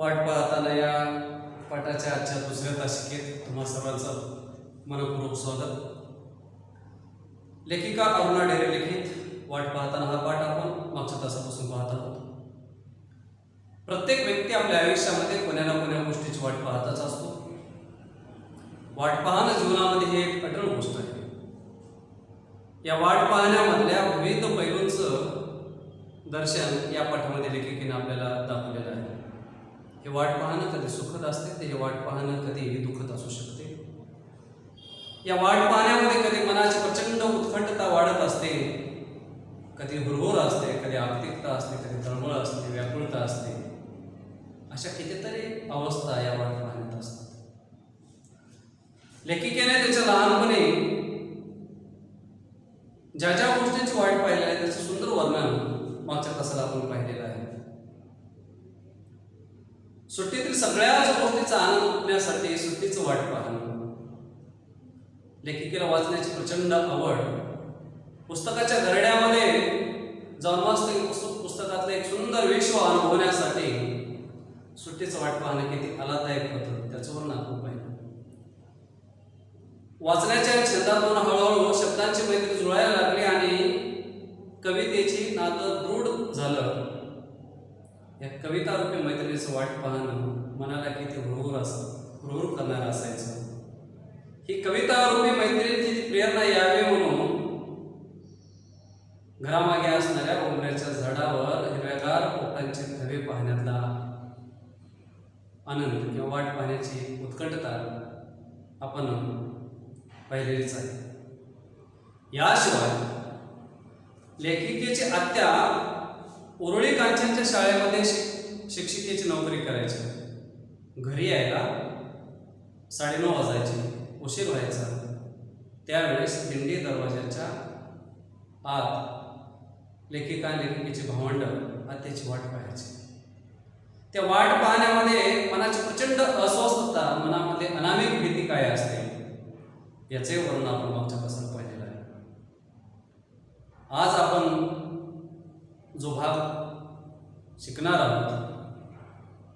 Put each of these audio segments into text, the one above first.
वाट पाहताना या पाठाच्या आजच्या दुसऱ्या तासिकेत तुम्हा सर्वांचं मनपूर्वक स्वागत. लेखिका अरुणा ढेरे लिखित वाट पाहताना हा पाठ आपण मागच्या तासापासून पाहत आहोत. प्रत्येक व्यक्ती आपल्या आयुष्यामध्ये कोण्या ना कोण्या गोष्टीची वाट पाहतच असतो. वाट पाहणं जीवनामध्ये ही एक अटळ गोष्ट आहे. या वाट पाहण्यामधल्या विविध पैलूंचं दर्शन या पाठामध्ये लेखिकेने आपल्याला दाखवलेलं आहे. हे वाट पाहणं कधी सुखद असते, तर हे वाट पाहणं कधी दुःखद असू शकते. या वाट पाहण्यामध्ये कधी मनाची प्रचंड उत्कंठता वाढत असते, कधी हुरहुर असते, कधी आर्थिकता असते, कधी तळमळ असते, व्याकुळता असते. अशा कितीतरी अवस्था या वाट पाहण्यात असतात. लेखिकेने त्याच्या लहानपणी ज्या ज्या गोष्टींची वाट पाहिली आहे त्याचं सुंदर वर्णन मागच्या तासाला आपण पाहिलेलं आहे. सुट्टीतील सगळ्याच गोष्टीचा आनंद लुटण्यासाठी सुट्टीचं वाट पाहणं. लेखिकेला वाचण्याची प्रचंड आवड. पुस्तकाच्या गरड्यामध्ये जाऊन मस्त पुस्तकातलं एक सुंदर विश्व अनुभवण्यासाठी सुट्टीचं वाट पाहणं किती आल्हाददायक होतं त्याचं वर्णन आपण पाहिलं. वाचण्याच्या छंदातून हळूहळू शब्दांची मैत्री जुळायला लागली आणि कवितेची नातं दृढ झालं. या कविता रूपी मैत्रिणीचं वाट पाहणं मनाला किती हुरहुर करणारं असायचं. ही कविता रूपी मैत्रिणीची प्रेरणा यावी म्हणून घरामागे असणाऱ्या उंबऱ्याच्या झाडावर हिरव्यागार पोपटांचे थवे पाहण्यातला आनंद किंवा वाट पाहण्याची उत्कंठता आपण पाहिलेलीच आहे. याशिवाय लेखिकेची आत्या उरुळी कांचनच्या शाळेमध्ये शिक्षिकेची नोकरी करायची. घरी यायला 9:30 वाजायचे, उशीर व्हायचा. त्यावेळेस दिंडी दरवाजाच्या आत लेखिकेची भावंड आत्याची वाट पाहायची. त्या वाट पाहण्यामध्ये मनाची प्रचंड अस्वस्थता, मनामध्ये अनामिक भीती काय असते याचे वर्णन आपण मागच्या तासात पाहिलेलं आहे. आज आपण जो भाग शिकणार आहोत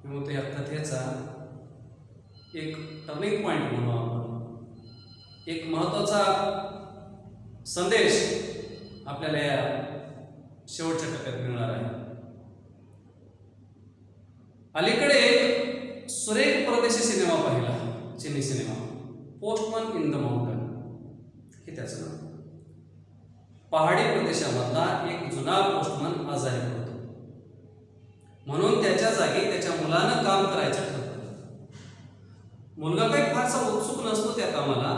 किंवा त्या कथेचा एक टर्निंग पॉईंट म्हणू आपण, एक महत्त्वाचा संदेश आपल्याला या शेवटच्या टप्प्यात मिळणार आहे. अलीकडे एक सुरेख परदेशी सिनेमा पाहिला, चिनी cinema, postman in the mountain हे त्याचं नाव. पहाडी प्रदेशामधला एक जुना पोस्टमन आजारी पडतो, म्हणून त्याच्या जागी त्याच्या मुलानं काम करायचं ठरतं. मुलगा काही फारसा उत्सुक नसतो त्या कामाला,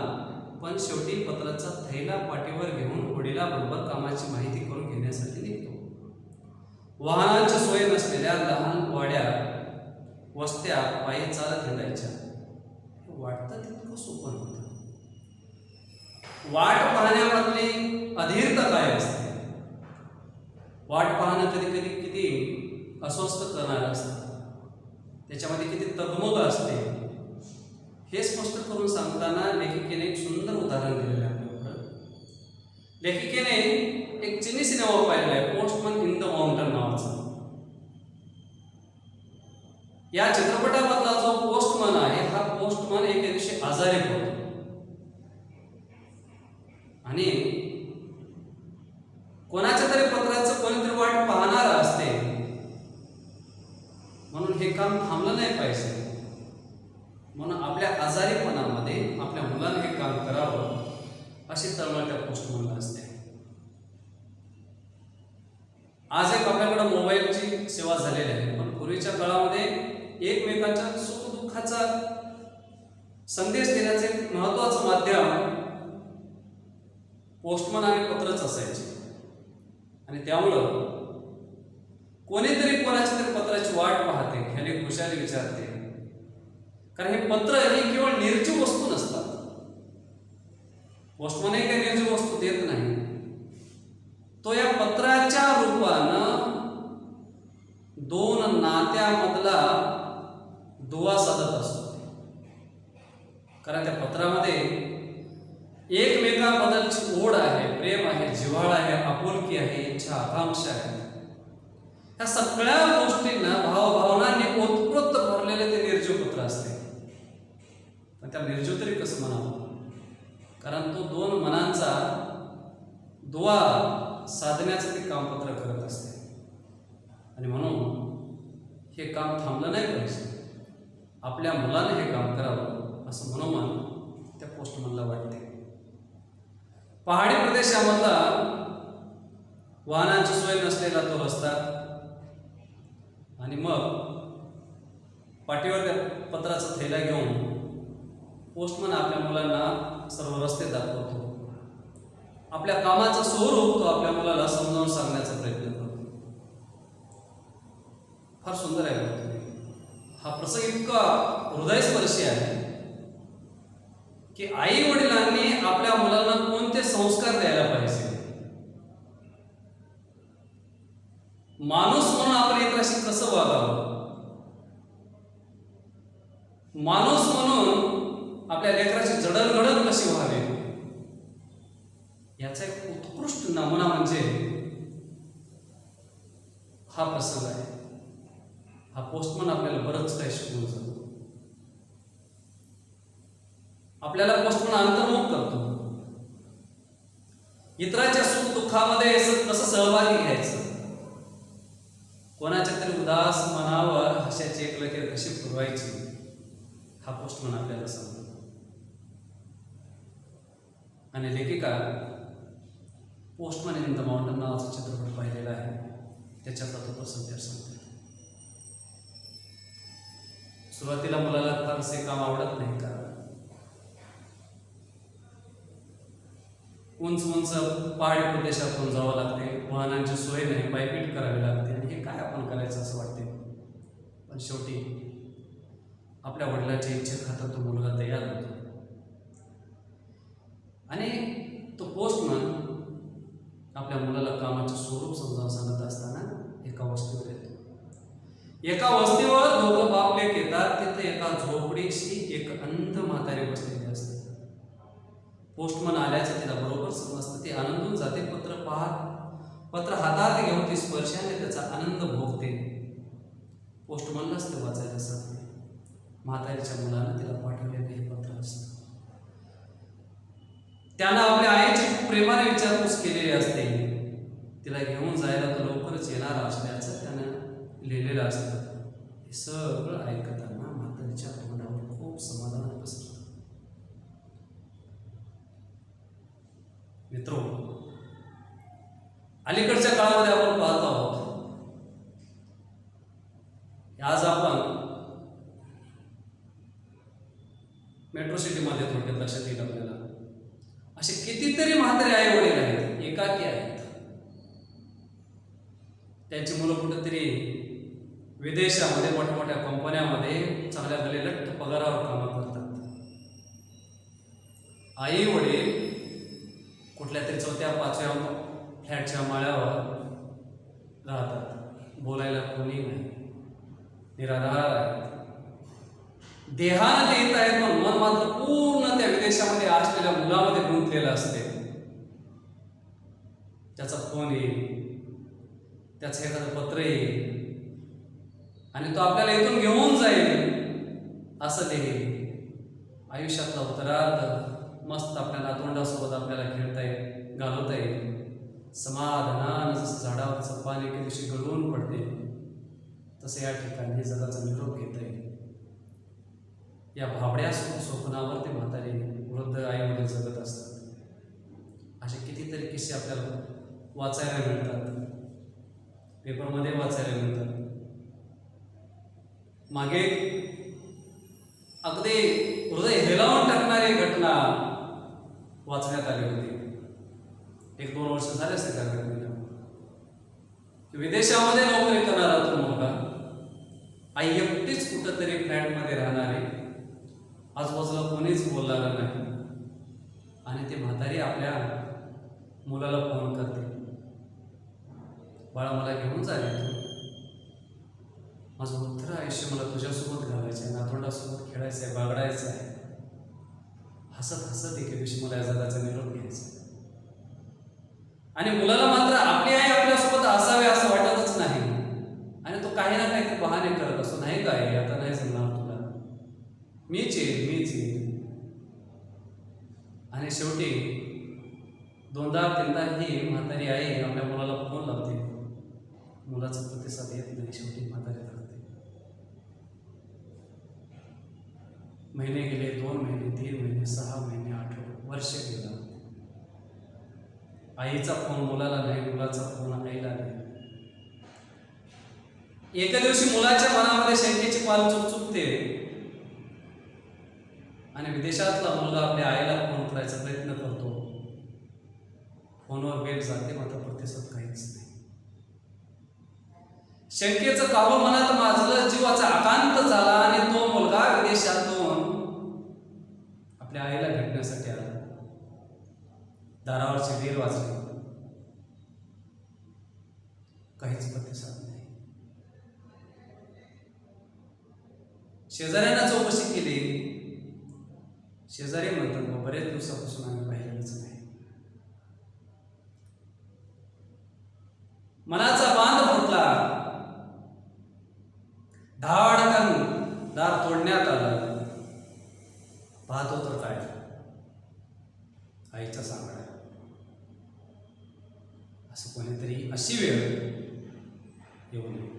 पण शेवटी पत्राचा थैला पाठीवर घेऊन वडिलाबरोबर कामाची माहिती करून घेण्यासाठी निघतो. वाहनांची सोय नसलेल्या लहान वाड्या वस्त्या पायी चालत हिंडायच्या. वाटतं तितकं सोपं नव्हतं. वाट पाहण्यामधली अधीरता काय असते, वाट पाहणं कधी कधी किती अस्वस्थ करणारं असतं, त्याच्यामध्ये किती तगमग असते हे स्पष्ट करून सांगताना लेखिकेने एक सुंदर उदाहरण दिलेलं आहे आपल्याकडं. लेखिकेने एक चिनी सिनेमा पाहिलेला आहे, पोस्टमन इन द माउंटन नावाचा. या चित्रपटामधला जो पोस्टमन आहे, हा पोस्टमन एके दिवशी आजारी पडतो आणि कोणाच्या तरी पत्राचं कोणीतरी वाट पाहणार असते, म्हणून हे काम थांबलं नाही पाहिजे. म्हणून आपल्या आजारीपणामध्ये आपल्या मुलाने हे काम करावं अशी तळमळ त्या पोस्टमनला असते. आज एक आपल्याकडे मोबाईलची सेवा झालेली आहे, पण पूर्वीच्या काळामध्ये एकमेकांच्या सुखदुःखाचा संदेश देण्याचे एक महत्त्वाचं माध्यम पोस्टमन आणि पत्रच असायचे. आणि त्यामुळं कोणीतरी कोणाच्या तरी पत्राची वाट पाहते, ह्याने खुशाली विचारते. कारण हे पत्र ही केवळ निर्जीव वस्तू नसतात. पोस्टमन हे काही निर्जीव वस्तू देत नाही, तो या पत्राच्या रूपानं दोन नात्यामधला दुवा साधत असतो. कारण त्या पत्रामध्ये एकमेकांबद्दलची ओढ आहे, प्रेम आहे, जिव्हाळा आहे, आपुलकी आहे, इच्छा आकांक्षा आहे. ह्या सगळ्या गोष्टींना भावभावनांनी ओतप्रोत भरले त्याला निर्जीव तरी कसं म्हणावं, कारण तो दोन मनांचा दुवा साधण्याचं ते कामपत्र करत असते. आणि म्हणून हे काम थांबलं नाही पाहिजे, आपल्या मुलाने हे काम करावं असं मनोमन त्या पोस्टमनला वाटते. पहाडी प्रदेशामधला वाहनांची सोय नसलेला तो रस्ता, आणि मग पाठीवर त्या पत्राचा थैला घेऊन पोस्टमन आपल्या मुलांना सर्व रस्ते दाखवतो. आपल्या कामाचं स्वरूप तो आपल्या मुलाला समजावून सांगण्याचा प्रयत्न करतो. फार सुंदर आहे. हा प्रसंग इतका हृदयस्पर्शी आहे की आई वडिलांनी आपल्या मुलांना कोणते संस्कार द्यायला पाहिजे, माणूस म्हणून आपण इतरांशी कसं वागावं, माणूस म्हणून आपल्या लेकराची जडणघडण कशी व्हावी, याचा एक उत्कृष्ट नमुना म्हणजे हा प्रसंग आहे. हा पोस्टमन आपल्याला बरंच काही शिकवून जातो. आपल्याला पोस्टमन अंतर्मुख करतो. इतरांच्या सुख दुःखामध्ये कसं सहभागी घ्यायचं, कोणाच्या तरी उदास मनावर हास्याची एक लकीर कशी पुरवायची, हा पोस्टमन आपल्याला सांगतो. आणि लेखिका पोस्टमन इन द माउंटन नावाचा चित्रपट पाहिलेला आहे, त्याच्यातला तो प्रसंग सांगतो. सुरुवातीला मुलाला फारसे काम आवडत नाही, कारण उंच उंच पहाडी प्रदेशातून जावं लागते, वाहनांची सोय नाही, पायपीट करावी लागते, आणि हे काय आपण करायचं असं वाटते. पण शेवटी आपल्या वडिलांच्या इच्छेखातर तो मुलगा तयार होतो. आणि तो पोस्टमन आपल्या मुलाला कामाचं स्वरूप समजावून सांगत असताना एका वस्तीवर येतो. एका वस्तीवर दोघं बाप लेक येतात. तिथे एका झोपडीशी एक अंध म्हातारी बसलेली असते. पोस्टमन आल्याचं तिला बरोबर समजतं. ती आनंदून जाते. पत्र हातात घेऊन ती स्पर्शाने त्याचा आनंद भोगते. पोस्टमनलाच ते वाचायला सांगते. म्हातारीच्या मुलानं तिला पाठवलेलं हे पत्र असतं. त्यानं आपल्या आईची खूप प्रेमाने विचारपूस केलेली असते. तिला घेऊन जायला तो लवकरच येणार असल्याचं त्यानं लिहिलेलं असतं. हे सगळं ऐकताना म्हातारीच्या तोंडावर खूप समाधान पसरतं. मित्रो, अलीकडच्या काळामध्ये आपण पाहत आहोत, आज आपण मेट्रो सिटीमध्ये थोडक्यात लक्षात येईल आपल्याला, असे कितीतरी म्हातारे आई वडील आहेत, एकाकी आहेत. त्यांची मुलं कुठेतरी विदेशामध्ये मोठ्या कंपन्यामध्ये चांगल्या गलेलट्ट पगारावर कामं करतात. आई वडील कुठल्या तरी 4-5व्या फ्लॅटच्या माळ्यावर राहतात. बोलायला कोणी नाही, निराधार आहेत. देहानं ते येत आहेत, पण मन मात्र पूर्ण त्या विदेशामध्ये असलेल्या मुलामध्ये गुंतलेलं असते. त्याचा फोन येईल, त्याचं एखादं पत्र येईल आणि तो आपल्याला इथून घेऊन जाईल असं लिहिल. आयुष्यातला उत्तरार्ध मस्त आपल्या नातवंडासोबत आपल्याला खेळता येईल, घालवता येईल. समाधानानं जसं झाडावरचं पाणी एके दिवशी गळून पडते, तसं या ठिकाणी जगाचा निरोप घेता येईल. या भाबड्या स्वप्नावर ते म्हातारे वृद्ध आई वडील जगत असतात. असे कितीतरी किस्से आपल्याला वाचायला मिळतात, पेपरमध्ये वाचायला मिळतात. मागे अगदी हृदय हेलावून टाकणारी घटना वाचण्यात आली होती. 1-2 वर्ष झाले असते त्या घटनेला. विदेशामध्ये नोकरी करणारा तो मुलगा, आई एकटीच कुठंतरी फ्लॅटमध्ये राहणारे, आजूबाजूला कोणीच बोलणारं नाही. आणि ते म्हातारी आपल्या मुलाला फोन करते, बाळा मला घेऊन जायला, माझं उत्तर आयुष्य मला तुझ्यासोबत घालायचं आहे, नातवंडासोबत खेळायचं आहे, बागडायचं आहे. हसत हसत एके दिवशी मला या जगाचा निरोप घ्यायचा. आणि मुलाला मात्र आपली आई आपल्यासोबत असावे असं वाटतच नाही. आणि तो काही ना काही बहाणे करत असतो. नाही काय आता नाही जमणार तुला, मीच येईल. आणि शेवटी दोनदा तीनदा ही म्हातारी आई आपल्या मुलाला फोन लावते. मुलाचा प्रतिसाद येत नाही. शेवटी म्हातारी राहते. महिने गेले, 2 महिने, 3 महिने, 6 महिने, 8 वर्ष गेलं. आईचा फोन मुलाला नाही, मुलाचा फोन आईला नाही. एका दिवशी मुलाच्या मनामध्ये शंकेची पाल चुकचुकते आणि विदेशातला मुलगा आपल्या आईला फोन करायचा प्रयत्न करतो. फोनवर बेल जाते, मात्र प्रतिसाद काहीच नाही. शंकेचं कावळ मनात माजलं, जीवाचा आकांत झाला आणि तो मुलगा विदेशातून आपल्या आईला भेटण्यासाठी आला. दारावरची बेल वाजली, काहीच प्रतिसाद नाही. शेजाऱ्यांना चौकशी केली. शेजारी म्हणतात, बरेच दिवसापासून आम्ही पाहिलेलंच नाही. मनाचा बांध फुटला. धाडकन दार तोडण्यात आलं. पाहतो तर काय, आईचा सांगडा. असं कोणीतरी अशी वेळ येऊ नये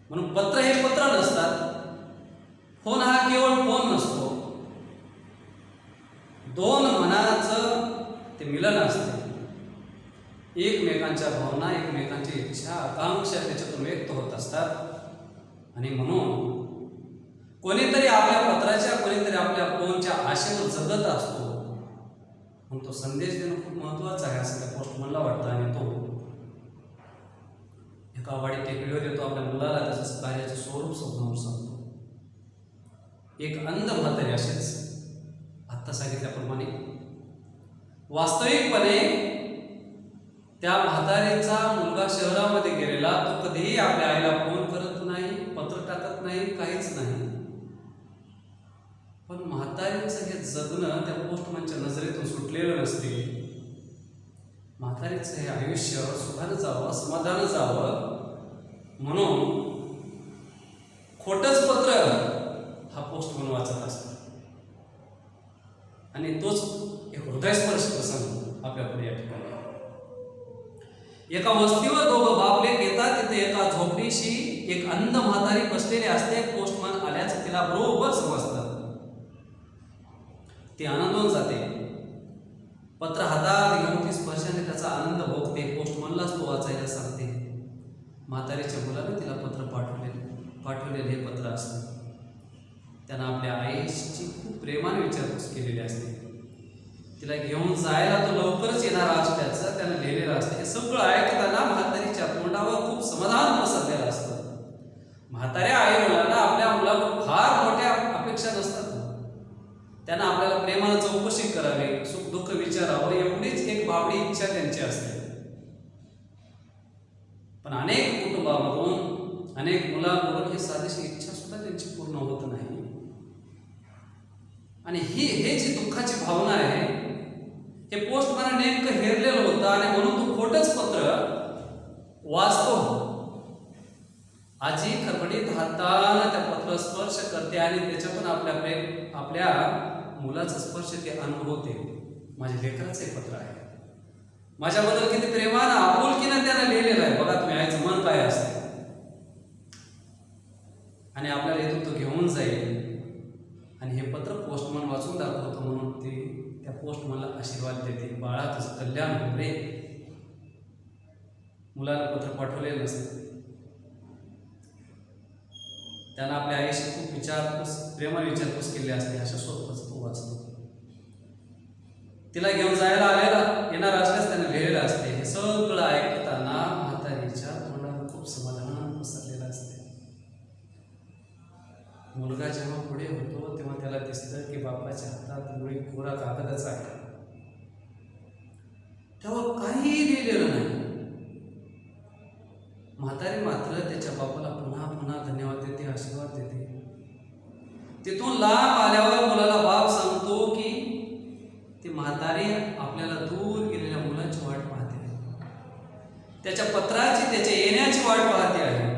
म्हणून पत्र हे पत्र नसतात. फोन हा केवळ फोन नसतो. दोन मनाचं ते मिलन असते. एकमेकांच्या भावना, एकमेकांची इच्छा, आकांक्षा त्याच्यातून व्यक्त होत असतात. आणि म्हणून कोणीतरी आपल्या पत्राच्या, कोणीतरी आपल्या फोनच्या आशेवर जगत असतो. म्हणून तो संदेश देणं खूप महत्वाचं आहे असं त्या पोस्टमनला वाटतं. आणि तो एका वाडी टेकडीवर येतो. आपल्या मुलाला त्याचं कार्याचं स्वरूप समजावून सांगतो. एक अंध म्हातारी, असेच आत्ता सांगितल्याप्रमाणे वास्तविकपणे त्या म्हातारीचा मुलगा शहरामध्ये गेलेला, तो कधीही आपल्या आईला फोन करत नाही, पत्र टाकत नाही, काहीच नाही. पण म्हातारीचं हे जगणं त्या पोस्टमनच्या नजरेतून सुटलेलं नसते. म्हातारीचं हे आयुष्य सुखानं जावं, समाधानं जावं म्हणून खोटंच पत्र हा पोस्टमन वाचत असतो. आणि तोच एक हृदयस्पर्श प्रसंग आपल्याकडे या ठिकाणी. एका वस्तीवर दोघं बाप लेक येतात. तिथे एका झोपडीशी एक अंध म्हातारी बसलेली असते. पोस्टमन आल्याचं तिला बरोबर समजतं. ती आनंदून जाते. पत्र हातात घेऊन ती स्पर्शाने त्याचा आनंद भोगते. पोस्टमनलाच तो वाचायला सांगते. म्हातारीच्या मुलाने तिला पत्र पाठवलेले हे पत्र असते. त्यानं आपल्या आईची खूप प्रेमाने विचारपूस केलेली असते. तिला घेऊन जायला तो लवकरच येणार असल्याचं त्यानं लिहिलेलं असतं. हे सगळं ऐकताना म्हातारीच्या तोंडावर खूप समाधान पसरलेलं असतं. म्हाताऱ्या आई मुलांना आपल्या मुलाकडून फार मोठ्या अपेक्षा नसतात. त्यांना आपल्याला प्रेमानं चौकशी करावी, सुख दुःख विचारावं, एवढीच एक बाबडी इच्छा त्यांची असते. पण अनेक कुटुंबामधून, अनेक मुलांकडून ही साधीशी इच्छा सुद्धा त्यांची पूर्ण होत नाही. आणि हे जी दुःखाची भावना आहे, हे पोस्टमॅन नेमकं हेरलेलं होतं आणि म्हणून तो खोटंच पत्र वाचतो. आजी खडबडीत हातानं त्या पत्र स्पर्श करते आणि त्याच्यातून आपल्या मुलाचा स्पर्श ते अनुभवते. माझ्या लेकराचं हे पत्र आहे. माझ्याबद्दल किती प्रेमानं, आपुलकीनं त्यानं लिहिलेलं आहे. बघा तुम्ही आईचं मन काय असते. आणि आपल्याला इथून तो घेऊन जाईल आणि हे पत्र पोस्टमन वाचून दाखवतो. म्हणून ती त्या पोस्टमनला आशीर्वाद देते. बाळा तुझं कल्याण हो रे. मुलाला पत्र पाठवलेलं नसतं. त्यानं आपल्या आईशी खूप प्रेमाने विचारपूस केली असते. अशा स्वरूपाचं तो वाचतो. तिला घेऊन जायला येणार असल्यास त्याने लिहिलेलं असते. हे सगळं ऐकताना म्हातारीच्या तोंडावर खूप समाधान पसरलेलं असते. मुलगा जेव्हा पुढे होतो तेव्हा त्याला दिसतं की बापाच्या हातात मुळी कोरा कागदच आहे. त्यावर काही लिहिलेलं नाही. म्हातारी मात्र त्याच्या बापाला पुन्हा पुन्हा धन्यवाद देते, आशीर्वाद देते. तिथून लांब आल्यावर मुलाला बाप सांगतो की ती म्हातारी आपल्याला दूर गेलेल्या मुलाची वाट पाहते आहे. त्याच्या पत्राची, त्याच्या येण्याची वाट पाहते आहे.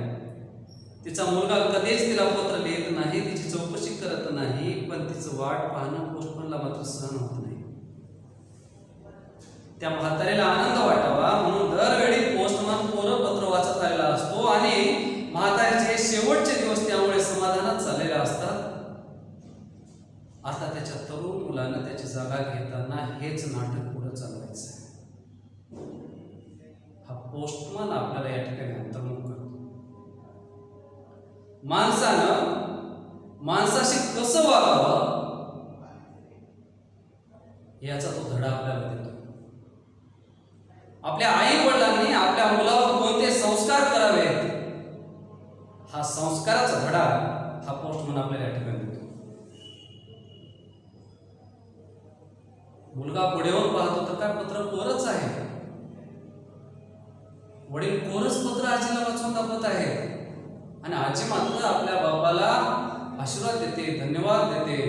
तिचा मुलगा कधीच तिला पत्र लिहित नाही, तिची चौकशी करत नाही. पण तिचं वाट पाहणं पोस्टमनला मात्र सहन होत नाही. त्या म्हातारीला आनंद वाटावा म्हणून दरवेळी पोस्टमन कोरं पत्र वाचत आलेला असतो आणि म्हातारीचे शेवटचे दिवस त्यामुळे समाधानात चाललेले असतात. आता त्याच्या तरुण मुलानं त्याची जागा घेताना हेच नाटक पुढे चालवायचं आहे. हा पोस्टमन आपल्याला या ठिकाणी अंतर्मुख करतो. माणसानं माणसाशी कसं वागावं याचा तो धडा आपल्याला देतो. आपल्या आई वडिलांनी आपल्या मुलावर कोणते संस्कार करावेत हा संस्काराचा धडा हा पोस्टमन आपल्याला या ठिकाणी देतो. मुलगा पुढे येऊन पाहतो तर काय पत्र कोरच आहे. वडील कोरच पत्र आजीला वाचून दाखवत आहे आणि आजी मात्र आपल्या बाबाला आशीर्वाद देते, धन्यवाद देते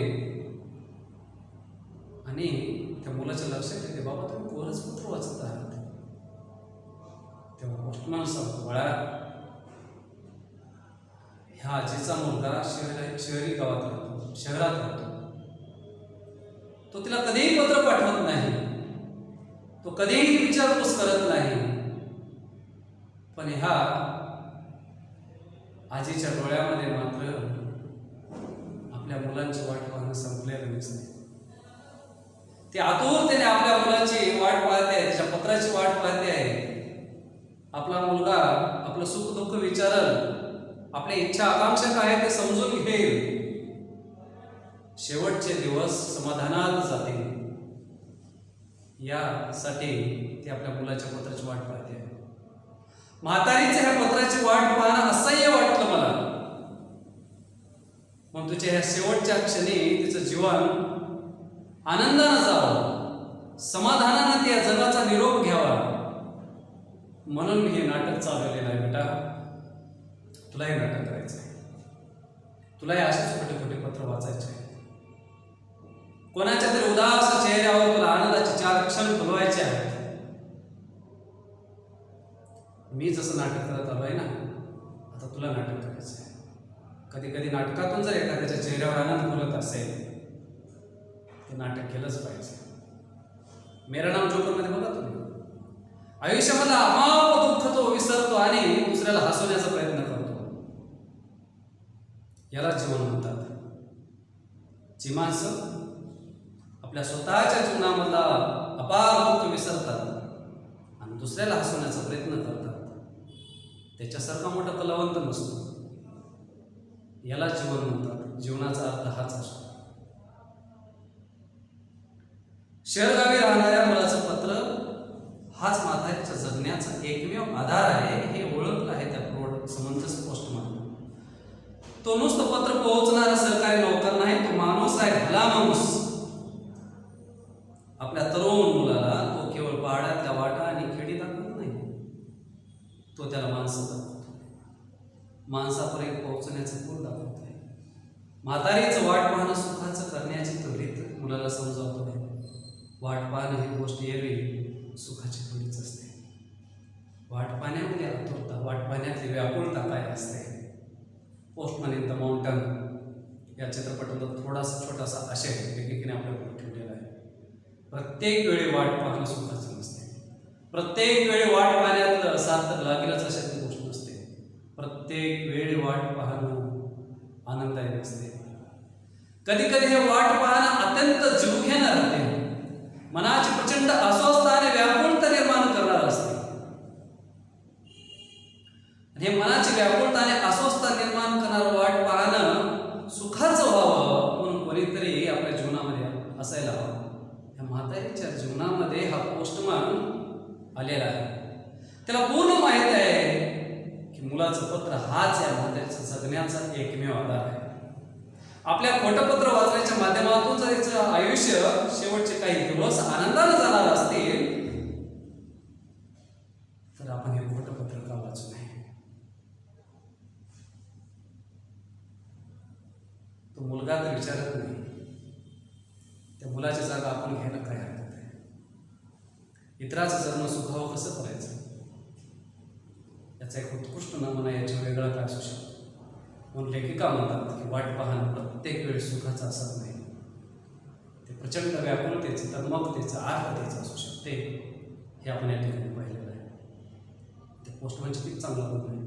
आणि त्या मुलाच्या लक्षात येते बाबा तुम्ही कोरच पत्र वाचत आहात. तेव्हा पोस्टमन सांगतो बाळा ह्या आजीचा मुलगा शहरी गावात राहतो, शहरात राहतो. तो तिला कधीही पत्र पाठवत नाही, तो कधीही विचारपूस करत नाही. पण ह्या आजीच्या डोळ्यामध्ये मात्र आपल्या मुलांची वाट पाहणं संपलेलं नसते. ते आतुरतेने आपल्या मुलाची वाट पाहते आहे, त्याच्या पत्राची वाट पाहते आहे. आपला मुलगा आपलं सुख दुःख विचारल, आपल्या इच्छा आकांक्षा काय ते समजून घेईल, शेवटचे दिवस समाधानात जातील यासाठी ते आपल्या मुलाच्या पत्राची वाट पाहते. म्हातारीचे ह्या पत्राची वाट पाहणं असह्य वाटलं मला. पण तुझ्या ह्या शेवटच्या क्षणी तिचं जीवन आनंदानं जावं, समाधानानं त्या जगाचा निरोप घ्यावा म्हणून मी हे नाटक चालवलेलं आहे. बेटा तुला हे नाटक करायचं आहे, तुला हे असेच छोटे छोटे पत्र वाचायचे आहे. कोणाच्या तरी उदास चेहऱ्यावर तुला आनंदाचे 4 क्षण फुलवायचे आहेत. मी जसं नाटक करत आलोय ना आता तुला नाटक करायचं आहे. कधी कधी नाटकातून जर एखाद्याच्या चेहऱ्यावर आनंद फुलत असेल ते नाटक केलंच पाहिजे. मेरा नाम जोकर मध्ये बघा तुम्ही आयुष्यामधला अमाप दुःख तो विसरतो आणि दुसऱ्याला हसवण्याचा प्रयत्न करतो. याला जीवन म्हणतात. जी माणसं आपल्या स्वतःच्या जीवनामधला अपार दुःख विसरतात आणि दुसऱ्याला हसवण्याचा प्रयत्न करतात त्याच्यासारखा मोठा कलावंत नसतो. याला जीवन म्हणतात. जीवनाचा अर्थ हाच असतो. शहरगावी राहणाऱ्या मुलाचं पत्र हाच म्हातारीच्या जगण्याचा एकमेव आधार आहे हे ओळखलं आहे त्या प्रौढ समंजस पोस्टमन. तो नुसतं पत्र पोहोचणारा सरकारी नोकर नाही, तो माणूस आहे, भला माणूस. आपल्या तरुण मुलाला तो केवळ पहाडातल्या वाटा आणि खेडी दाखवत नाही, तो त्याला माणसं दाखवतो, माणसापर्यंत पोहोचण्याचं पूल दाखवत आहे. म्हातारीचं वाट पाहणं सुखाचं करण्याची तो रीत मुलाला समजावतो आहे. वाट पाहणं ही गोष्ट एरवी सुखाची थोडीच असते. वाट पाहण्यामध्ये आतुरता, वाट पाहण्यातली व्याकुळता काय असते. पोस्टमन इन द माउंटन या चित्रपटाचा थोडासा छोटासा आशय लेखिकेने आपल्याकडे ठेवलेला आहे. प्रत्येक वेळी वाट पाहणं सुखाचं नसते. प्रत्येक वेळी वाट पाहण्यातलं सार्थक लागेलच अशातली गोष्ट नसते. प्रत्येक वेळी वाट पाहणं आनंददायी नसते. कधी कधी हे वाट पाहणं अत्यंत जीवघेणं राहते. मनाची प्रचंड अस्वस्थता आणि व्याकुळता निर्माण करणार असते. हे मनाची व्याकुळता आणि अस्वस्थता निर्माण करणारं वाट पाहणं सुखाचं व्हावं म्हणून कोणीतरी आपल्या जीवनामध्ये असायला हवं. ह्या म्हातारीच्या जीवनामध्ये हा पोस्टमन आलेला आहे. त्याला पूर्ण माहित आहे की मुलाचं पत्र हाच या म्हातारीचं जगण्याचा एकमेव आधार आहे. आपल्या खोटं पत्र वाचण्याच्या माध्यमातून जर याचं आयुष्य शेवटचे काही दिवस आनंदाने जाणार असतील तर आपण हे खोटं पत्र का वाचू नये. तो मुलगा तर विचारत नाही, त्या मुलाची जागा आपण घ्यायला काय हरकत आहे. इतराचं जन्म सुखावं कसं करायचं याचा एक उत्कृष्ट नमुना याच्या वेगळा काय असू शकतो. म्हणून लेखिका म्हणतात की वाट पाहणं प्रत्येक वेळी सुखाचं असत नाही. ते प्रचंड व्याकुळतेचं, तन्मकतेचं, आर्ततेचं असू शकते. हे आपण या ठिकाणी पाहिलेलं आहे. त्या पोस्टमनची किती चांगला गुण आहे.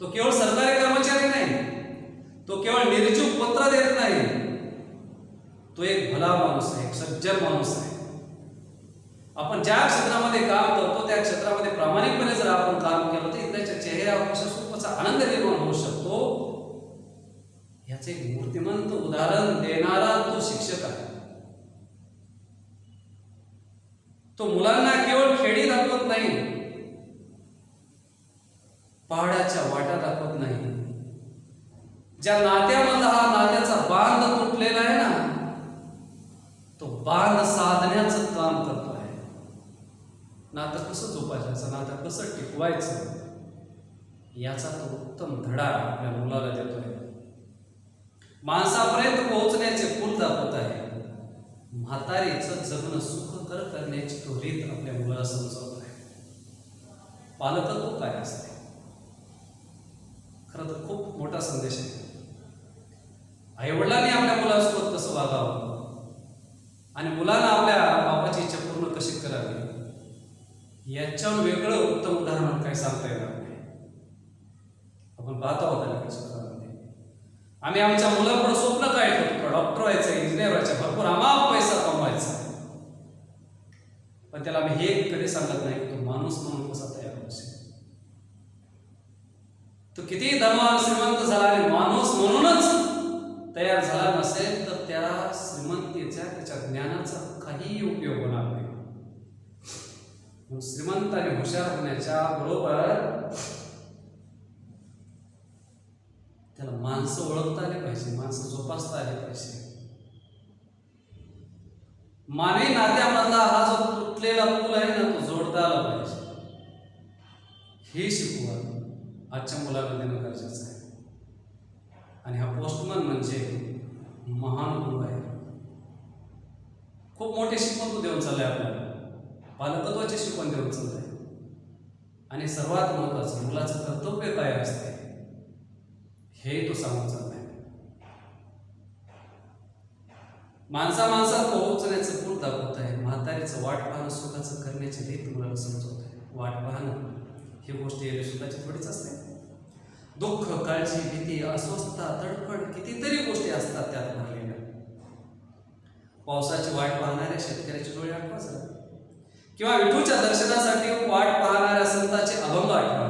तो केवळ सरकारी कर्मचारी नाही, तो केवळ निर्जीव पत्र देत नाही, तो एक भला माणूस आहे, एक सज्जन माणूस आहे. आपण ज्या क्षेत्रामध्ये काम करतो त्या क्षेत्रामध्ये प्रामाणिकपणे जर आपण काम केलं तर इतरांच्या चेहऱ्यावर कशा सुखाचा आनंद निर्माण होऊ शकतो याचे एक मूर्तिमंत उदाहरण देणारा तो शिक्षक आहे. तो मुलांना केवळ खेडी दाखवत नाही, पहाडाच्या वाटा दाखवत नाही. ज्या नात्यामधला हा नात्याचा बांध तुटलेला आहे ना, तो बांध साधण्याचं काम करतो आहे. नातं कसं जोपासायचं, नातं कसं टिकवायचं याचा तो उत्तम धडा आपल्या मुलाला देतोय. माणसापर्यंत पोहोचण्याचे पूल दाखवत आहे. म्हातारीचं जगणं सुखकर करण्याची तो रीत आपल्या मुलाला समजावत आहे. पालकत्व काय असते, खरं तर खूप मोठा संदेश आहे. आईवडिलांनी आपल्या मुलासोबत कसं वागावं आणि मुलांना आपल्या बापाची इच्छा पूर्ण कशी करावी याच्यावर वेगळं उत्तम उदाहरण काही सांगता येणार नाही. आपण पाहत आहोत अलीकडच्या काळामध्ये आम्ही आमच्या मुलांपुढे स्वप्न काय ठेवतो, डॉक्टर व्हायचं, इंजिनियर व्हायचं, भरपूर अमाप पैसा कमवायचा, पण त्याला आम्ही हे कधी सांगत नाही की तो माणूस म्हणून कसा तयार होऊ शकेल. तो किती धनवान श्रीमंत झाला आणि माणूस म्हणूनच तयार झाला नसेल तर त्या श्रीमंतीच्या त्याच्या ज्ञानाचा काहीही उपयोग होणार नाही. श्रीमंत आणि हुशार होण्याच्या बरोबर त्याला माणसं ओळखता आली पाहिजे, माणसं जोपासता आली पाहिजे. मानवी नात्यामधला हा जो तुटलेला पूल आहे ना, तो जोडता आला पाहिजे. हे शिकवण आजच्या मुलाला देणं गरजेचं आहे. आणि हा पोस्टमन म्हणजे महान गुरु आहे. खूप मोठी शिकवण तो देऊन चाललाय आपल्याला, पालकत्वाची शिकवण देऊन चाललाय. आणि सर्वात महत्वाचं मुलाचं कर्तव्य काय असते हे तो सांगून चाललाय. माणसात पोहोचण्याचं पूल दाखवत आहे. म्हातारीचं वाट पाहणं सुखाचं करण्याची रीत मुलाला समजवत आहे. वाट पाहणं ही गोष्ट येणे सुखाची थोडीच असते. दुःख, काळजी, भीती, अस्वस्थता, तडफड कितीतरी गोष्टी असतात त्यात भरलेल्या. पावसाची वाट पाहणाऱ्या शेतकऱ्याचे डोळे आठवा जरा, किंवा विठूच्या दर्शनासाठी वाट पाहणाऱ्या संतांचे अभंग आठवा.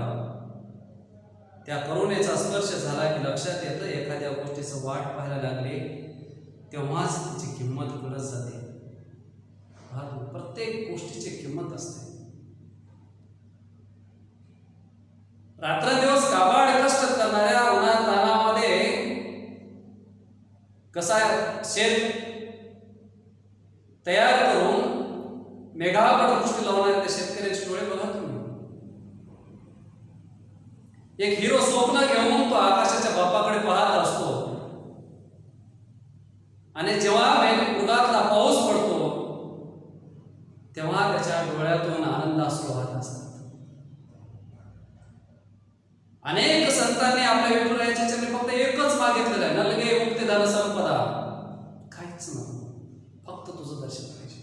त्या करुणेचा स्पर्श झाला की लक्षात येतं एखाद्या गोष्टीचं वाट पाहायला लागले तेव्हाच तिची किंमत कळत जाते. प्रत्येक गोष्टीची किंमत असते. रात्रंदिवस काबाड कष्ट करणाऱ्या उन्हात तानामध्ये कसा शेत तयार करून मेघावर दृष्टी लावणाऱ्या त्या शेतकऱ्याचे डोळे बघा तुम्ही. एक हिरो स्वप्न घेऊन तो आकाशाच्या बापाकडे पाहत असतो आणि जेव्हा मृगातला पाऊस पडतो तेव्हा त्याच्या डोळ्यातून आनंद अश्रू वाहत असतात. अनेक संतांनी आपल्या विठुरायाच्या चरणी फक्त एकच मागितलेलं आहे, नलगे मुक्तिदान संपदा. काहीच नको, फक्त तुझं दर्शन पाहिजे.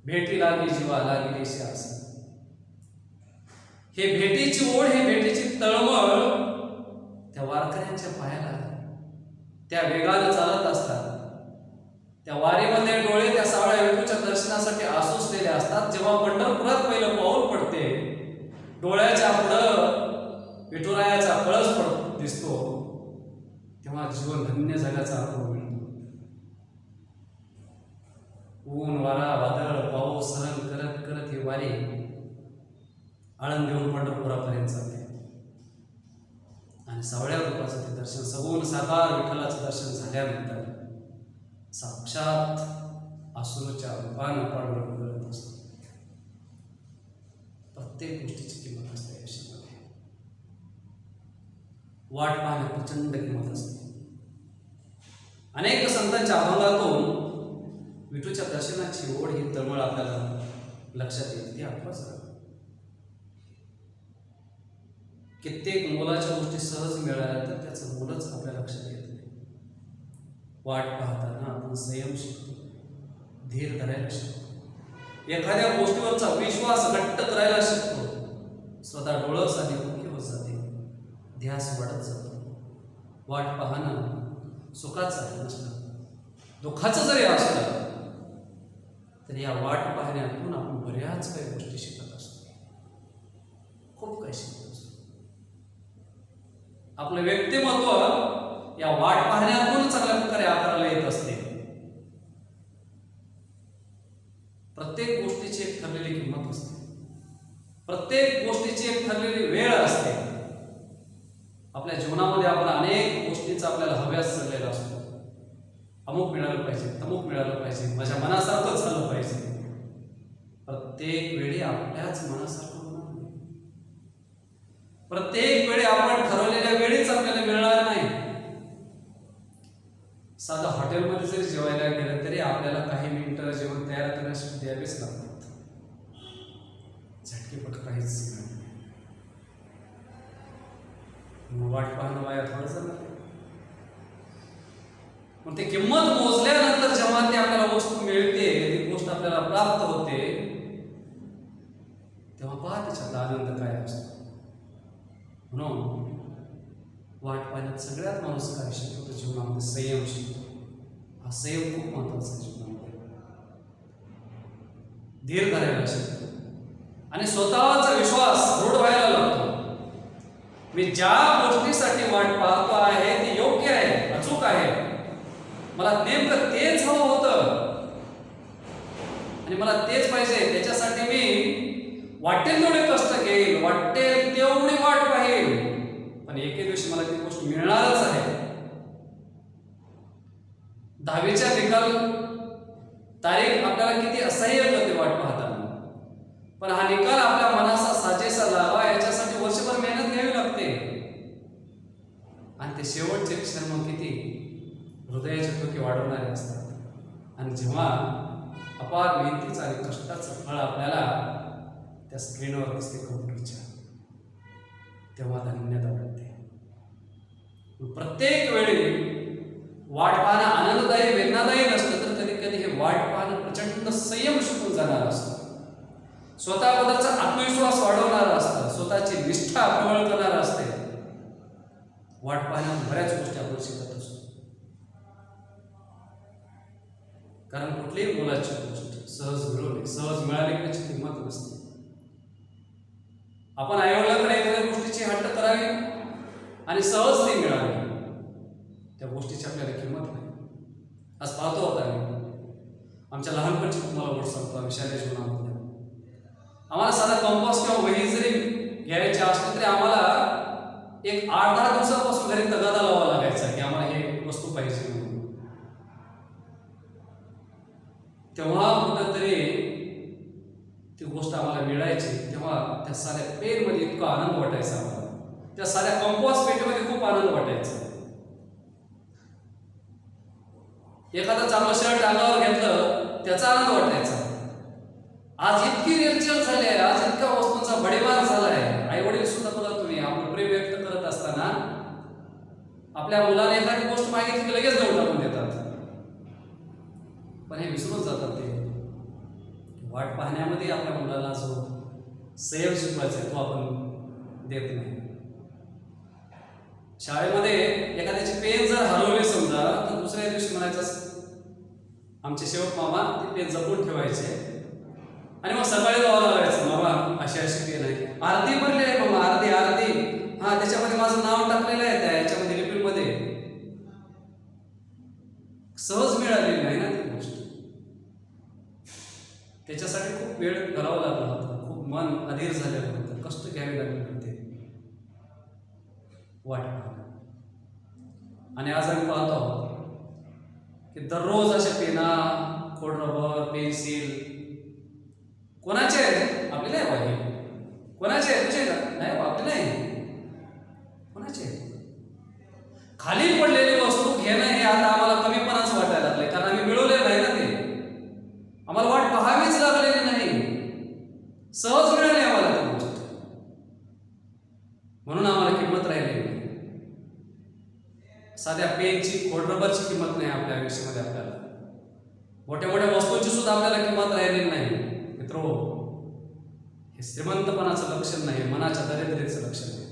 भेटी लागी जीवा लागी देशी असं. हे भेटीची ओढ, हे भेटीची तळमळ त्या वारकऱ्यांच्या पायाला त्या वेगाने चालत असतात. त्या वारीमध्ये डोळे त्या सावळ्या विठूच्या दर्शनासाठी आसुसलेले असतात. जेव्हा पंढरपुरात पहिलं पाऊल पडते डोळ्याच्या पुढं विठुरायाचा कळस दिसतो तेव्हा जीवन धन्य झाल्याचा अनुभव मिळतो. ऊन, वारा, वादळ, पाऊस सहन करत करत ही वारी आळंदीहून पंढरपुरापर्यंत जाते आणि सावळ्या रूपाचं ते दर्शन, सगुण साकार विठ्ठलाचं दर्शन झाल्यानंतर साक्षात आसुरच्या रूपानं पांडुरंग करत असतो. प्रत्येक गोष्टीची किंमत असते आयुष्यामध्ये. वाट पाहणं प्रचंड किंमत असते. अनेक संतांच्या अभंगातून विठूच्या दर्शनाची ओढ ही तळमळ आपल्याला लक्षात येते. ती आठवच कित्येक मोलाच्या गोष्टी सहज मिळाल्या तर त्याचं मोलच आपल्या लक्षात येत नाही. वाट पाहताना आपण संयम शिकतो, धीर धरायला शिकतो. एखाद्या गोष्टीवरचा विश्वास घट्ट करायला शिकतो. स्वतः डोळस आणि मुख्य होत जाते. ध्यास वाढत जातो. वाट पाहणं सुखाचं नसतं, दुःखाचं जरी असलं तरी या वाट पाहण्यातून आपण बऱ्याच काही गोष्टी शिकत असतो. खूप काही शिकत असतो. आपलं व्यक्तिमत्व या वाट पाहण्यातून चांगल्या प्रकारे आकाराला येत असते. प्रत्येक गोष्टीची एक ठरलेली किंमत असते. प्रत्येक गोष्टीची एक ठरलेली वेळ असते. आपल्या जीवनामध्ये आपण अनेक गोष्टींचा आपल्याला हव्यास चाललेला असतो. अमुक मिळालं पाहिजे, तमुक मिळालं पाहिजे, माझ्या मनासारखं झालं पाहिजे. प्रत्येक वेळी आपल्याच मनासारखं होणार नाही. प्रत्येक वेळी आपण ठरवलेल्या वेळीच आपल्याला मिळणार नाही. साधं हॉटेलमध्ये जरी जेवायला गेलं तरी आपल्याला काही मिनिटं जेवण तयार करण्यासाठी द्यावेच लागतात. झटकेपट काहीच नाही. वाट पाहणं वाया थोडं झालं. मग ते किंमत मोजल्यानंतर जेव्हा ती आपल्याला वस्तू मिळते, ती गोष्ट आपल्याला प्राप्त होते, तेव्हा पहा त्याच्यात आनंद काय असतो. म्हणून वाट पाहण्यात सगळ्यात माणूस काय शिकतो जीवनामध्ये? संयम शिकतो. हा संयम खूप महत्वाचा आहे जीवनामध्ये. धीर धरायला शिकतो आणि स्वतःचा विश्वास दृढ व्हायला लागतो. मी ज्या गोष्टीसाठी वाट पाहतो आहे ती योग्य आहे, अचूक आहे, मला नेमकं तेच हवं होतं आणि मला तेच पाहिजे. त्याच्यासाठी मी वाटेल तेवढे कष्ट घेईल, वाटेल तेवढी वाट पाहिल, पण एके दिवशी मला ती गोष्ट मिळणारच आहे. 10वीच्या निकाल तारीख आपल्याला किती असह्य करते वाट पाहताना, पण हा निकाल आपल्या मनाचा साजेसा लावा याच्यासाठी वर्षभर मेहनत घ्यावी लागते. आणि ते शेवटचे क्षण मग किती हृदयाचे ठोके वाढवणारे असतात. आणि जेव्हा अपार मेहनतीचं आणि कष्टाचं फळ आपल्याला त्या स्क्रीनवर दिसते कम्प्युटरच्या, तेव्हा धन्यता वाटते. प्रत्येक वेळी वाट पाहणं आनंददायी वेदनादायी नसतं, तर कधी कधी हे वाट पाहणं प्रचंड संयम शिकून जाणार असतं. स्वतःबद्दलचा आत्मविश्वास वाढवणारा असतं. स्वतःची निष्ठा प्रबळ करणारा असते. वाट पाहण्यात बऱ्याच गोष्टी आपण शिकत असतो. कारण कुठलीही मुलाची गोष्ट सहज मिळवली, सहज मिळाली त्याची किंमत नसते. आपण आईवडिलांकडे एखाद्या गोष्टीची हट्ट करावी आणि सहज ती मिळावी, त्या गोष्टीची आपल्याला किंमत नाही. आज पाहतो होता मी आमच्या लहानपणची तुम्हाला गोष्ट सांगतो. आम्ही शालेय जीवनामध्ये आम्हाला साधा कंपास किंवा वही जरी घ्यायची असली तरी आम्हाला एक 8-10 दिवसापासून घरी तगादा लावा लागायचा की आम्हाला हे वस्तू पाहिजे म्हणून. तेव्हा कुठंतरी ती गोष्ट आम्हाला मिळायची, तेव्हा त्या साऱ्या पेनमध्ये इतका आनंद वाटायचा आम्हाला. त्या साऱ्या कंपास पेटीमध्ये खूप आनंद वाटायचा. एखादा चांगलं शर्ट अंगावर घेतलं त्याचा आनंद वाटायचा. आज इतकी रेलचेल झाली आहे, आज इतक्या वस्तूंचा भडीमार झाला आहे. आई वडील सुद्धा बघा तुम्ही आपलं प्रेम व्यक्त करत असताना आपल्या मुलाने एखादी गोष्ट मागितली की लगेच देऊन टाकून देतात. पण हे विसरून जातात ते वाट पाहण्यामध्ये आपल्या मुलाला जो संयम शिकवायचा आहे तो आपण देत नाही. शाळेमध्ये एखाद्याची पेन जर हरवली समजा, तर दुसऱ्या दिवशी म्हणायचं आमचे सेवक मामा ते पेन जपून ठेवायचे आणि मग सकाळी जावं लागायचं, मामा अशी अशी पेन आहे, अर्धी भरली आहे मामा, अर्धी हा त्याच्यामध्ये माझं नाव टाकलेलं आहे, त्या याच्यामध्ये लिपिडमध्ये. सहज मिळालेली नाही ना ती गोष्ट. त्याच्यासाठी खूप वेळ घालावा लागला होता, खूप मन अधीर झालेलं होतं, कष्ट घ्यावे लागले होते वाट पाहणं. आणि आज आम्ही पाहतो आहोत की दररोज अशा पेना, खोड रबर, पेन्सिल कोणाचे आहे? आपले नाही बाई. कोणाचे आहे? तुझे का? नाही आपले नाही. कोणाचे? खाली पडलेली वस्तू घेणं हे आता आम्हाला कमीपणाच वाटायला लागले, कारण आम्ही मिळवलेलं नाही ना ते. आम्हाला वाट पाहावीच लागलेली नाही, सहज मिळाली आम्हाला ती गोष्ट, म्हणून आम्हाला किंमत राहिली नाही. साध्या पेनची, खोड रबरची किंमत नाही आपल्या आयुष्यामध्ये. आपल्याला मोठ्या मोठ्या वस्तूंची सुद्धा आपल्याला किंमत राहिलेली नाही. मित्रो, हे श्रीमंतपणाचं लक्षण नाही, मनाच्या दरिद्रीचं लक्षण आहे.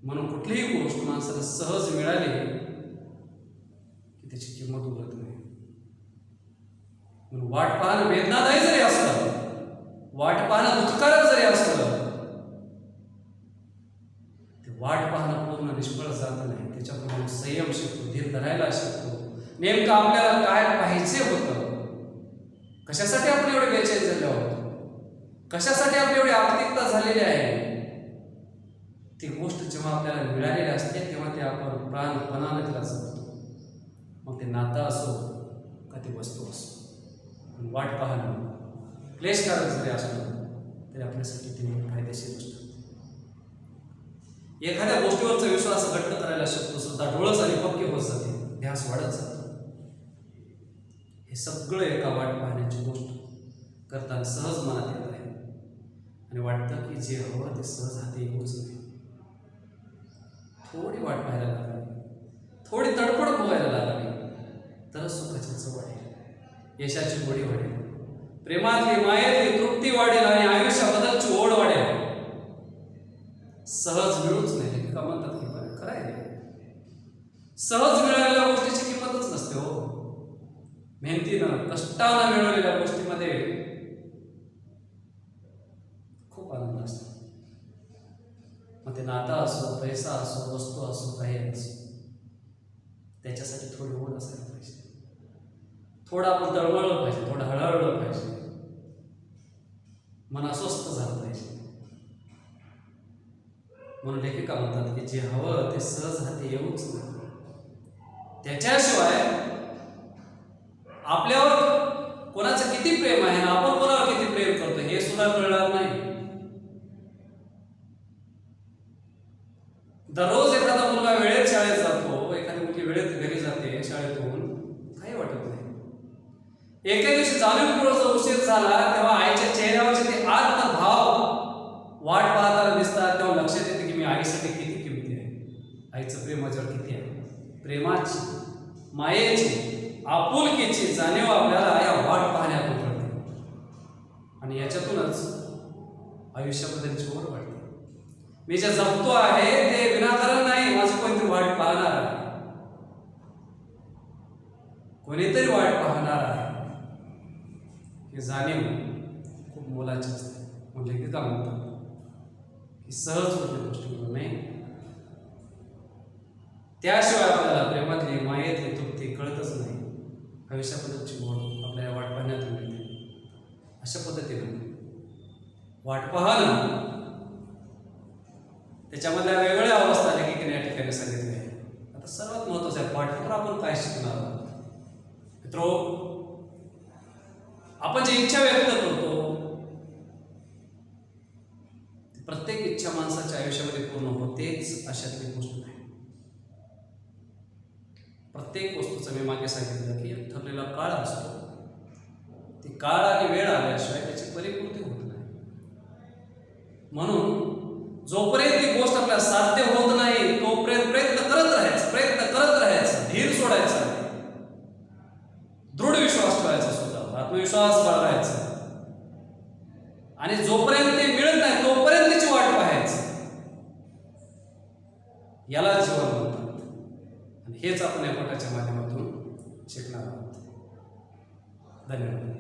म्हणून कुठलीही गोष्ट माणसाला सहज मिळाली की त्याची किंमत उरत नाही. म्हणून वाट पाहणं वेदनादायी जरी असलं, वाट पाहणं दुःखकारक जरी असलं, ते वाट पाहणं पूर्ण निष्फळ जात नाही. त्याच्यातून संयम शिकतो, धीर धरायला शिकतो. नेमकं आपल्याला काय पाहिजे होतं, कशासाठी आपण एवढे बेचैन झाले आहोत, कशासाठी आपली एवढी आत्मिकता झालेली आहे, ती गोष्ट जेव्हा आपल्याला मिळालेली असते तेव्हा ते आपण प्राणपणाने तिला जपतो. मग ते नातं असो का ती वस्तू असो. वाट पाहणं क्लेशकारक जरी असलं तरी आपल्यासाठी ती फायदेशीर असतं. एखाद्या गोष्टीवरचा विश्वास घट्ट करायला शकतो, सुद्धा डोळस आणि पक्के होत जाते, ध्यास वाढत जातो. हे सगळं एका वाट पाहण्याची गोष्ट करताना सहज मनात येत आहे आणि वाटतं की जे हवं ते सहज हाती येऊच नाही. थोडी वाट पाहायला लागली, थोडी तडफड व्हायला लागली तर सुखाची चव वाढेल, यशाची गोडी वाढेल, प्रेमातली मायेतली तृप्ती वाढेल आणि आयुष्याबद्दलची ओढ वाढेल. सहज मिळूच नाही का म्हणतात की बरं खरं आहे, सहज मिळालेल्या गोष्टीची किंमतच नसते हो. मेहनतीनं कष्टानं मिळवलेल्या गोष्टीमध्ये खूप आनंद असतो. मग ते नातं असो, पैसा असो, वस्तू असो, काही असो, त्याच्यासाठी थोडी ओढ असायला पाहिजे. थोडं आपण तळमळलं पाहिजे, थोडं हळहळलं पाहिजे, मन अस्वस्थ झालं पाहिजे. म्हणून लेखिका म्हणतात की जे हवं ते सहज हाती येऊच नाही. त्याच्याशिवाय आपल्यावर कोणाचं किती प्रेम आहे ना आपण कोणावर किती प्रेम करतो हे सुद्धा कळणार नाही. दररोज एखादा मुलगा वेळेत शाळेत जातो, एखादी मुलगी वेळेत घरी जाते शाळेतून, काही वाटत नाही. एके दिवशी जाणीवपूर्वक उशीर झाला तेव्हा आईच्या चेहऱ्यावरचे ते आत्मभाव वाट पाहताना दिसतात. तेव्हा लक्षात येते की मी आईसाठी किती किमती आहे, आईचं प्रेम माझ्यावर किती आहे. प्रेमाची, मायेची, आपुलकीची जाणीव आपल्याला या वाट पाहण्यातून कळते आणि याच्यातूनच आयुष्याबद्दलची ओढ वाढते. मी जे जगतो आहे ते विनाकारण नाही, माझी कोणतरी वाट पाहणार आहे, कोणीतरी वाट पाहणार आहे. ही जाणीव खूप मोलाची असते. म्हणजे लेखिका म्हणतात की सहज होते गोष्टी नाही, त्याशिवाय आपल्याला प्रेमातली मायेतली तृप्ती कळतच नाही. आयुष्याबद्दलची ओढ आपल्याला वाट पाहण्यातून मिळते. अशा पद्धतीने वाट पाहणं त्याच्यामधल्या वेगवेगळ्या अवस्था लेखिकेने या ठिकाणी सांगितल्या आहे. आता सर्वात महत्त्वाचं आहे वाटेतून आपण काय शिकणार आहोत. मित्रो, आपण जी इच्छा व्यक्त करतो प्रत्येक इच्छा माणसाच्या आयुष्यामध्ये पूर्ण होतेच अशातली गोष्ट नाही. प्रत्येक वस्तूचं मी मागे सांगितलं की एक ठरलेला काळ असतो, ती काळ आणि वेळ आल्याशिवाय त्याची परिपूर्ती होत नाही. म्हणून जोपर्यंत ती गोष्ट आपल्याला साध्य होत नाही तोपर्यंत प्रयत्न करत राहायचं, धीर सोडायचा, दृढ विश्वास ठेवायचा, स्वतःवर आत्मविश्वास बाळगायचा आणि जोपर्यंत ते मिळत नाही तोपर्यंत त्याची वाट पाहायची. याला जीवन म्हणतात आणि हेच आपण या पाठाच्या माध्यमातून शिकणार आहोत. धन्यवाद.